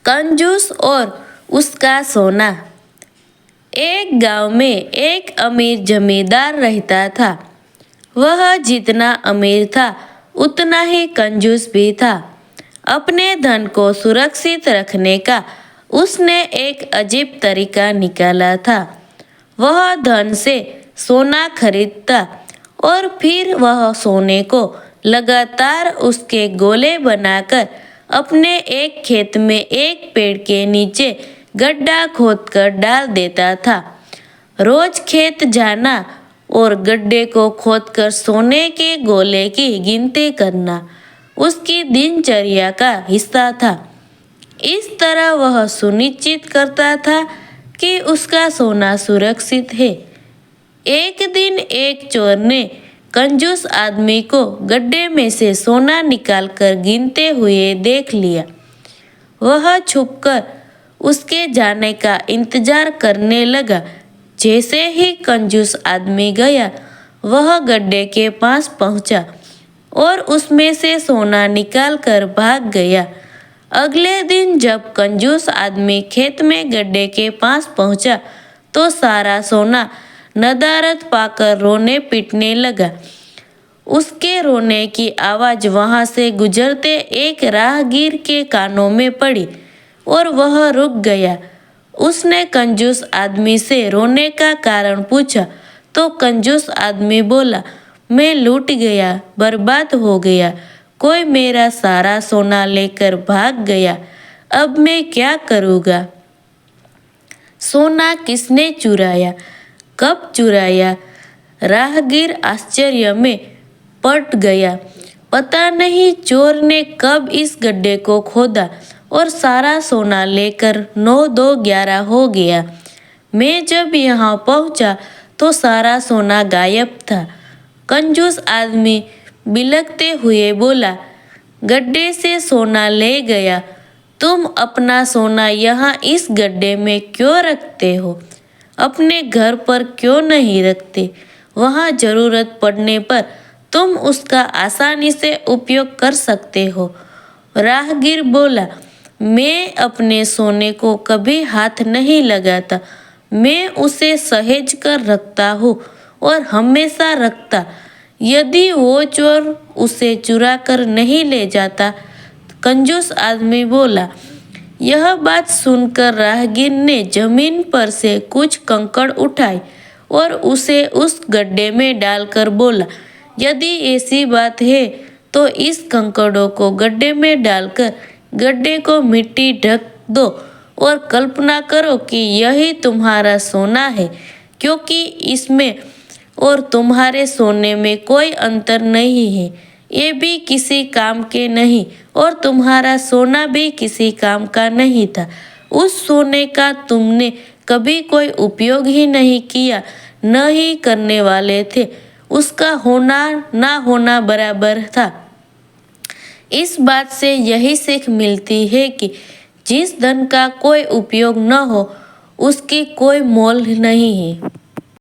कंजूस और उसका सोना। एक गांव में एक अमीर जमींदार रहता था। वह जितना अमीर था उतना ही कंजूस भी था। अपने धन को सुरक्षित रखने का उसने एक अजीब तरीका निकाला था। वह धन से सोना खरीदता और फिर वह सोने को लगातार उसके गोले बनाकर अपने एक खेत में एक पेड़ के नीचे गड्ढा खोदकर डाल देता था। रोज खेत जाना और गड्ढे को खोदकर सोने के गोले की गिनती करना उसकी दिनचर्या का हिस्सा था। इस तरह वह सुनिश्चित करता था कि उसका सोना सुरक्षित है। एक दिन एक चोर ने कंजूस आदमी को गड्ढे में से सोना निकालकर गिनते हुए देख लिया। वह छुपकर उसके जाने का इंतजार करने लगा। जैसे ही कंजूस आदमी गया, वह गड्ढे के पास पहुंचा और उसमें से सोना निकालकर भाग गया। अगले दिन जब कंजूस आदमी खेत में गड्ढे के पास पहुंचा, तो सारा सोना नदारद पाकर रोने पीटने लगा। उसके रोने की आवाज वहां से गुजरते एक राहगीर के कानों में पड़ी और वह रुक गया। उसने कंजूस आदमी से रोने का कारण पूछा तो कंजूस आदमी बोला, मैं लूट गया, बर्बाद हो गया। कोई मेरा सारा सोना लेकर भाग गया। अब मैं क्या करूँगा? सोना किसने चुराया? कब चुराया? राहगीर आश्चर्य में पड़ गया। पता नहीं चोर ने कब इस गड्ढे को खोदा और सारा सोना लेकर 9-2-11 हो गया। मैं जब यहाँ पहुँचा तो सारा सोना गायब था। कंजूस आदमी बिलखते हुए बोला, गड्ढे से सोना ले गया। तुम अपना सोना यहाँ इस गड्ढे में क्यों रखते हो? अपने घर पर क्यों नहीं रखते? वहाँ जरूरत पड़ने पर तुम उसका आसानी से उपयोग कर सकते हो। राहगीर बोला, मैं अपने सोने को कभी हाथ नहीं लगाता। मैं उसे सहेज कर रखता हूँ और हमेशा रखता। यदि वो चोर उसे चुरा कर नहीं ले जाता। कंजूस आदमी बोला। यह बात सुनकर राहगीर ने जमीन पर से कुछ कंकड़ उठाए और उसे उस गड्ढे में डालकर बोला, यदि ऐसी बात है तो इस कंकड़ों को गड्ढे में डालकर गड्ढे को मिट्टी ढक दो और कल्पना करो कि यही तुम्हारा सोना है, क्योंकि इसमें और तुम्हारे सोने में कोई अंतर नहीं है। ये भी किसी काम के नहीं और तुम्हारा सोना भी किसी काम का नहीं था। उस सोने का तुमने कभी कोई उपयोग ही नहीं किया, न ही करने वाले थे। उसका होना ना होना बराबर था। इस बात से यही सीख मिलती है कि जिस धन का कोई उपयोग न हो, उसकी कोई मोल नहीं है।